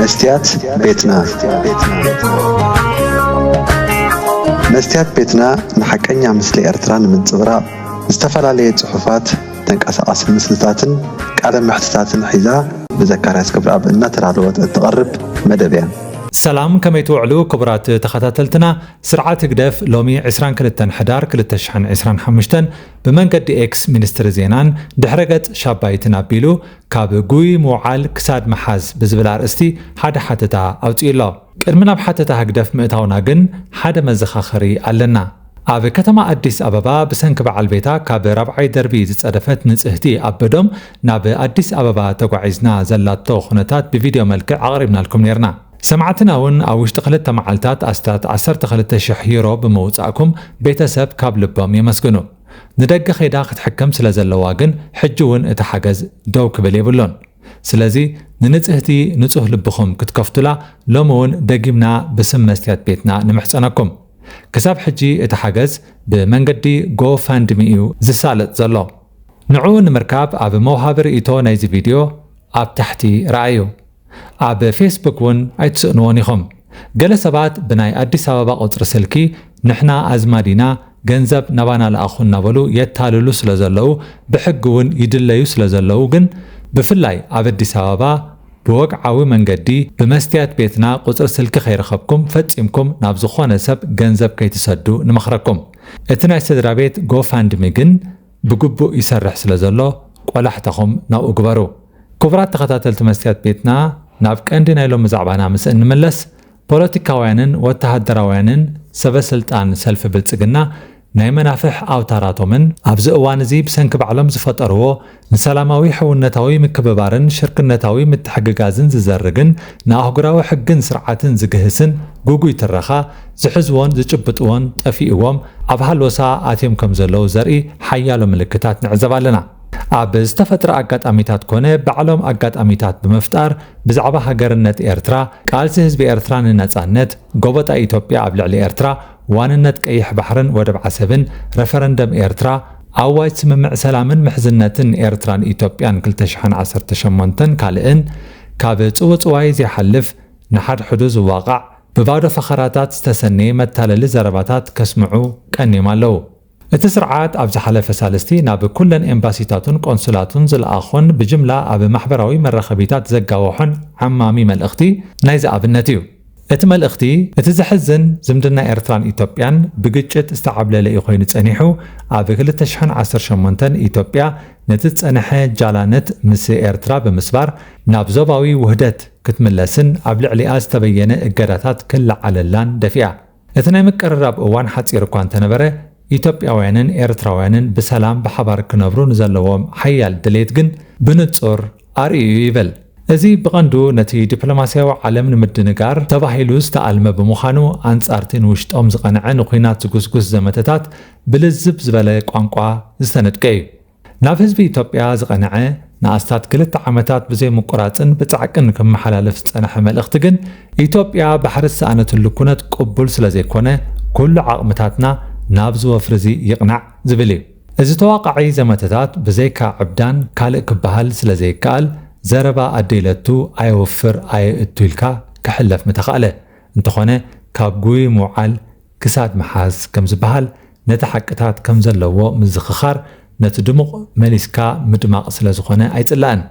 مستيات بيتنا مستيات بيتنا نحكينا مثل إرتران من صغراء استفعل صحفات تنقص مسلتاتن قال محتساتن حذا بذكر اسكبر اب ان ترادوت تقرب مدبيا سلام كما يتوعلو كبرات تخاتلتنا سرعات قدف لومي 22 حدار 2025 بمنقد اكس مينستر زينان دحرقت شابايتنا بيلو كاب قوي موعال كساد محاز بزبل ارستي حدا حتتا اوتيلو قدمنا بحتتا قدف مئتاونا قن حدا مزخاخري علنا ኣብ ከተማ አዲስ አበባ ብሰንኪ በዓል ቤታ ካብ ረብዓይ ደርቢ ዝጸደፈት ንጽህቲ ኣበዶም ናብ አዲስ አበባ ተጓዒዝና ዘላቶ ኩነታት ብቪድዮ መልክዕ ኣቕሪብናልኩም ነርና ሰማዕትና እውን ኣብ ውሽጢ ክልተ መዓልታት ኣስታት 12000 ዩሮ ብምውጻእኩም ቤተሰብ ካብ ልቦም የመስግኑ ንደገ ኸይዳ ክትሕከም ስለ ዘለዋ ግን ሕጂ እውን እቲ ሓገዝ ደው ክብል የብሎን ስለዚ ንንጽህቲ ንጹህ ልብኹም ክትከፍቱላ ሎሚ እውን ደጊምና ብስም መስትያት ቤትና ንምሕፀነኩም كساب حجي اتحاجز بمنجدي جو فاندميو زسالت زلو نعون مركاب اب موهابر ايتو نايزي فيديو اب تحتي رأيو اب فيسبوك ون ايتسؤنونيهم جلسبات بناي ادي سابابا قطر سلكي نحنا ازمادينا ገንዘብ ናባና ለአኹን ናበሉ የታልሉ ስለዘለው በሕግውን ይድለዩ ስለዘለው ግን ብፍላይ ኣብ አዲስ አበባ بوقعاوي منجدي بمستيات بيتنا قطر سلك خيرخبكم فتيمكم ناب زخونه سب ገንዘብ ከይትሰዱ ንመኽረኩም እትናይ ስድራ ቤት ጎፋንድሚ ግን ብግቡእ ይሰርሕ ስለዘሎ ቆላሕተኹም ናብኡ ግበሩ ክቡራት ተኸታተልቲ መስትያት ቤትና ናብ ቀንዲ ናይ ሎሚ ዛዕባና ምስ እንመለስ ፖለቲካውያንን ወተሃደራውያንን ሰበስልጣን ሰልፊ ብልጽግና ናይ መናፍሕ ኣውታራቶምን ኣብዚ እዋን እዚ ብሰንኪ ባዕሎም ዝፈጠርዎ ንሰላማዊ ሕውነታዊ ምክብባርን ሽርክነታዊ ምትሕግጋዝን ዝዘርግን ንኣህጉራዊ ሕግን ስርዓትን ዝግህስን ጉጉይ ትረኻ ዝሕዝዎን ዝጭብጥዎን ጠፊእዎም ኣብ ሃልወሳ ኣትዮም ከም ዘለው ዘርኢ ሓያሎ ምልክታት ንዕዘብ ኣለና ኣብ ዝተፈጥረ ኣጋጣሚታት ኮነ ባዕሎም ኣጋጣሚታት ብምፍጣር ብዛዕባ ሃገርነት ኤርትራ ቃልሲ ህዝቢ ኤርትራ ንነጻነት ጎበጣ ኢትዮጵያ ኣብ ልዕሊ ኤርትራ ዋንነት ቀይሕ ባሕርን ወደብ ዓሰብን ረፈረንደም ኤርትራ ኣዋጅ ስምምዕ ሰላምን ምሕዝነትን ኤርትራን ኢትዮጵያን 2018 ካልእን ካብ ጽውጽዋይ ዝሓልፍ ንሓድሕዱ ዝዋቃዕ ብባዶ ፈኸራታት ዝተሰነየ መታለሊ ዘረባታት ከስምዑ ቀኒዮም ኣለዉ እቲ ስርዓት ኣብ ዝሓለፈ ሳልስቲ ናብ ኩለን ኤምባሲታቱን ቆንሱላቱን ዝለኣኾን ብጅምላ ኣብ ማሕበራዊ መራኸቢታት ዘጋወሖን ዓማሚ መልእኽቲ ናይ ዝኣብነት እዩ እቲ መልእኽቲ እቲ ዝሕዝን ዝምድና ኤርትራን ኢትዮጵያን ብግጭት ዝተዓብለለ እዩ ኮይኑ ጸኒሑ ኣብ 2018 ኢትዮጵያ ነቲ ጸንሐ ጃላነት ምስ ኤርትራ ብምስባር ናብ ዞባዊ ውህደት ክትምለስን ኣብ ልዕሊኣ ዝተበየነ እገዳታት ክለዓለላን ደፊኣ እቲ ናይ ምቅርራብ እዋን ሓፂር እኳ እንተነበረ ኢትዮጵያውያንን ኤርትራውያንን ብሰላም ብሓባር ክነብሩ ንዘለዎም ሓያል ድሌት ግን ብንጹር ኣርእዩ ይብል እዚ ብቐንዱ ነቲ ዲፕሎማስያዊ ዓለም ንምድንጋር ተባሂሉ ዝተኣልመ ብምዃኑ ኣንጻርትን ውሽጦም ዝቐንዐ ንኹናት ዝጉስጉስ ዘመተታት ብልዝብ ዝበለ ቋንቋ ዝተነድቀ እዩ ናብ ህዝቢ ኢትዮጵያ ዝቐንዐ ንኣስታት 2 ዓመታት ብዘይ ምቁራፅን ብጻዕቅን ክመሓላለፍ ዝጸንሐ መልእኽቲ ግን ኢትዮጵያ ባሕሪ ዝሰኣነትሉ ኩነት ቅቡል ስለ ዘይኮነ ኩሉ ዓቕምታትና ናብ ዝወፍሪ እዚ ይቕናዕ ዝብል እዩ እዚ ተዋቃዒ ዘመተታት ብዘይካ ዕብዳን ካልእ ክበሃል ስለ ዘይከኣል ዘረባ ኣደይለቱ ኣይወፍር ኣየእቱ ኢልካ ክሕለፍ ምተኻእለ እንተኾነ ካብ ጉይ ሞዓል ክሳድ መሓዝ ከም ዝበሃል ነቲ ሓቅታት ከም ዘለዎ ምዝኽኻር ነቲ ድሙቕ መሊስካ ምድማቕ ስለ ዝኾነ ኣይጽላእን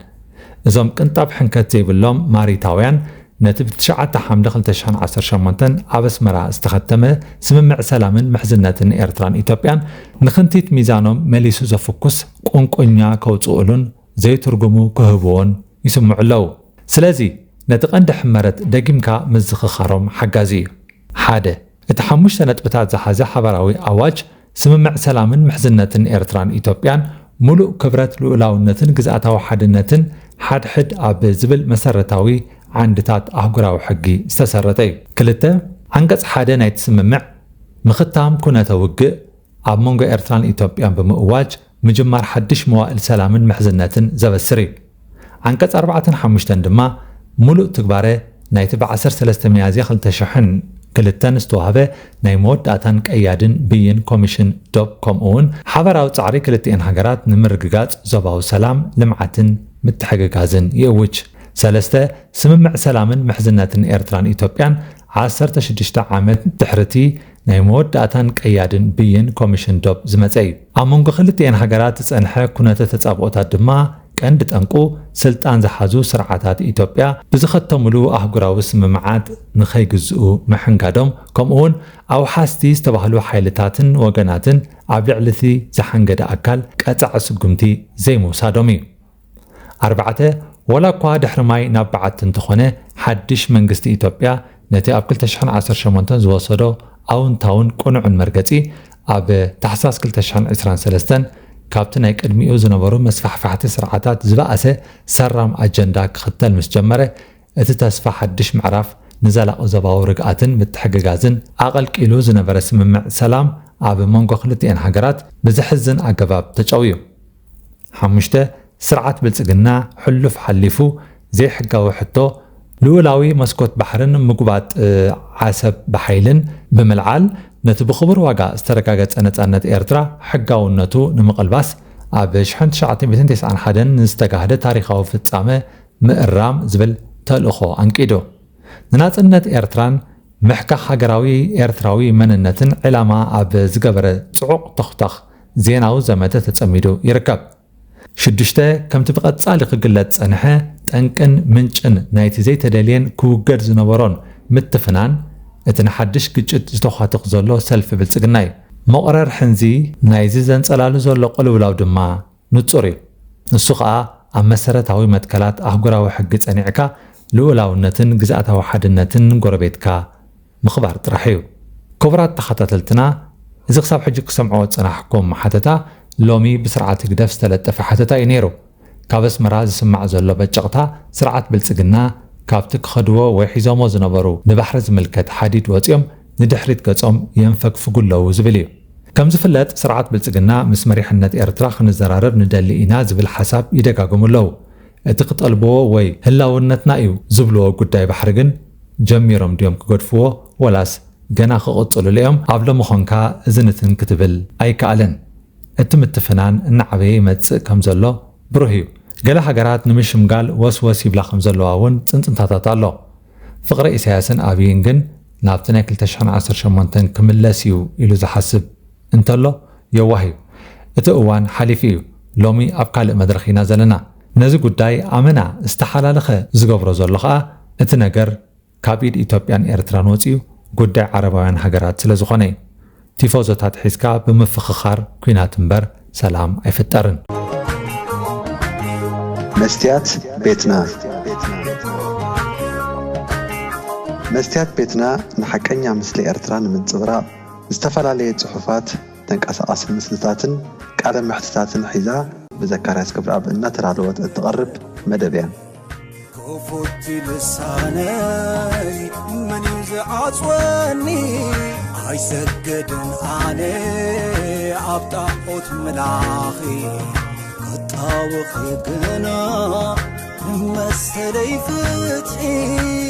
እዞም ቅንጣብ ሕንከት ዘይብሎም ማሪታውያን ነቲ ብ9 ሓምለ 2018 ኣብ ኣስመራ ዝተኸተመ ስምምዕ ሰላምን ምሕዝነትን ኤርትራን ኢትዮጵያን ንኽንቲት ሚዛኖም መሊሱ ዘፍኩስ ቁንቁኛ ከውፅኡሉን ዘይትርጉሙ ክህብዎን ይስምዑ ኣለዉ ስለዚ ነቲ ቀንዲ ሕመረት ደጊምካ ምዝኽኻሮም ሓጋዚ እዩ ሓደ እቲ 5 ነጥብታት ዝሓዘ ሓበራዊ ኣዋጅ ስምምዕ ሰላምን ምሕዝነትን ኤርትራን ኢትዮጵያን ሙሉእ ክብረት ልኡላውነትን ግዝኣታዊ ሓድነትን ሓድሕድ ኣብ ዝብል መሰረታዊ ዓንድታት ኣህጉራዊ ሕጊ ዝተሰረተ እዩ ክልተ አንቀጽ ሓደ ናይቲ ስምምዕ ምኽታም ኩነተ ውግእ ኣብ መንጎ ኤርትራን ኢትዮጵያን ብምእዋጅ ምጅማር ሓድሽ መዋእል ሰላምን ምሕዝነትን ዘበስር እዩ አንቀጽ 4-5 ድማ ሙሉእ ትግባረ ናይቲ ብ13 ሚያዝያ 2002 ዝተዋህበ ናይ መወዳእታን ቀያድን ብይን ኮሚሽን ዶብ ከምኡውን ሓበራዊ ጻዕሪ ክልቲአን ሃገራት ንምርግጋጽ ዞባዊ ሰላም ልምዓትን ምትሕግጋዝን ይእውጅ ሰለስተ ስምምዕ ሰላምን ምሕዝነትን ኤርትራን ኢትዮጵያን 16 ዓመት ድሕርቲ ናይ መወዳእታን ቀያድን ብይን ኮሚሽን ዶብ ዝመፀ እዩ ኣብ መንጎ ክልቲአን ሃገራት ዝፀንሐ ኩነተ ተጻብኦታት ድማ ቀንዲ ጠንቁ ስልጣን ዝሓዙ ስርዓታት ኢትዮጵያ ብዝኸተሙሉ ኣህጉራዊ ስምምዓት ንኸይግዝኡ ምሕንጋዶም ከምኡውን ኣብ ሓስቲ ዝተባህሉ ሓይልታትን ወገናትን ኣብ ልዕሊ እቲ ዝሓንገደ ኣካል ቀፃዕ ስጉምቲ ዘይምውሳዶም እዩ 4 ወላ እኳ ድሕሪ ማይ ናብ በዓቲ እንተኾነ ሓድሽ መንግስቲ ኢትዮጵያ ነቲ ኣብ 2018 ዝወሰዶ ኣውንታውን ቁኑዕን መርገፂ ኣብ ታሕሳስ 2023 ካብቲ ናይ ቅድሚኡ ዝነበሩ መስፋሕፋሕቲ ስርዓታት ዝበኣሰ ሰራም ኣጀንዳ ክኽተል ምስ ጀመረ እቲ ተስፋ ሓድሽ ምዕራፍ ንዘላቕ ዞባዊ ርግኣትን ምትሕግጋዝን ኣቐልቂሉ ዝነበረ ስምምዕ ሰላም ኣብ መንጎ ክልቲአን ሃገራት ብዝሕዝን ኣገባብ ተጨውዩ 5 ስርዓት ብልጽግና ሕሉፍ ሓሊፉ ዘይሕጋዊ ሕቶ ልኡላዊ መስኮት ባሕርን ምጉባጥ ዓሰብ ብሓይልን ብምልዓል ነቲ ብኽቡር ዋጋ ዝተረጋገፀ ነፃነት ኤርትራ ሕጋውነቱ ንምቕልባስ ኣብ 1991 ንዝተጋህደ ታሪኻዊ ፍጻመ ምእራም ዝብል ተልእኾ አንቂዶ ንናጽነት ኤርትራን ምሕካኽ ሃገራዊ ኤርትራዊ መንነትን ዕላማ ኣብ ዝገበረ ጽዑቕ ተኽታኽ ዜናዊ ዘመተ ተጸሚዱ ይርከብ 6 ከምቲ ብቐጻሊ ክግለጽ ጸንሐ ጠንቅን ምንጭን ናይቲ ዘይተደልየን ክውገድ ዝነበሮን ምትፍናን እቲ ንሓድሽ ግጭት ዝተዃትኽ ዘሎ ሰልፊ ብልጽግና እዩ መቕረር ሕንዚ ናይዚ ዘንጸላሉ ዘሎ ቅልውላው ድማ ንጹር እዩ ንሱ ከዓ ኣብ መሰረታዊ መትከላት ኣህጉራዊ ሕጊ ጸኒዕካ ልኡላውነትን ግዝኣታዊ ሓድነትን ጎረቤትካ ምኽባር ጥራሕ እዩ ክቡራት ተኸታተልትና እዚ ክሳብ ሕጂ ክሰምዖ ጽናሕኩም ሓተታ ሎሚ ብስርዓት ግደፍ ዝተለጠፈ ሓተታ እዩ ነይሩ ካብ ኣስመራ ዝስማዕ ዘሎ በጨቕታ ስርዓት ብልጽግና ካብቲ ክኸድዎ ወይ ሒዞሞ ዝነበሩ ንባሕሪ ዝምልከት ሓዲድ ወፂኦም ንድሕሪት ገጾም የንፈግፍጉለዉ ዝብል እዩ ከም ዝፍለጥ ስርዓት ብልጽግና ምስ መሪሕነት ኤርትራ ክንዘራረብ ንደሊ ኢና ዝብል ሓሳብ ይደጋግሙ ኣለዉ እቲ ክጠልብዎ ወይ ህላውነትና እዩ ዝብልዎ ጉዳይ ባሕሪ ግን ጀሚሮም ድዮም ክገድፍዎ ወላስ ገና ክቕጽሉ እዮም ኣብ ሎሚ ኾንካ እዝንትን ክትብል ኣይከኣለን እቲ ምትፍናን እናዓበየ ይመጽእ ከም ዘሎ ብሩህ እዩ ገለ ሃገራት ንምሽምጋል ወስወስ ይብላ ከም ዘለዋ እውን ጽንጽንታታት ኣሎ ፍቕሪ ኢሳያስን ኣብይን ግን ናብቲ ናይ 2018 ክምለስ እዩ ኢሉ ዝሓስብ እንተሎ የዋህ እዩ እቲ እዋን ሓሊፉ እዩ ሎሚ ኣብ ካልእ መድረኽ ኢና ዘለና ነዚ ጉዳይ ኣመና ዝተሓላለኸ ዝገብሮ ዘሎ ከዓ እቲ ነገር ካብ ኢድ ኢትዮጵያን ኤርትራን ወፂኡ ጉዳይ ዓረባውያን ሃገራት ስለ ዝኾነ እዩ ቲፎዞታት ሒዝካ ብምፍኽኻር ኩናት እምበር ሰላም ኣይፍጠርን መስትያት ቤትና መስትያት ቤትና ንሓቀኛ ምስሊ ኤርትራ ንምንጽብራቕ ዝተፈላለየ ጽሑፋት ተንቀሳቓሲ ምስልታትን ቃለ መሕትታትን ሒዛ ብዘካርያስ ክብረኣብ እናተዳለወት እትቐርብ መደብ እያ كفوت لساني من يزعصوني هاي سجدن علي عبطاقوت ملاخي قطاوخ يقنا مسلي فتحي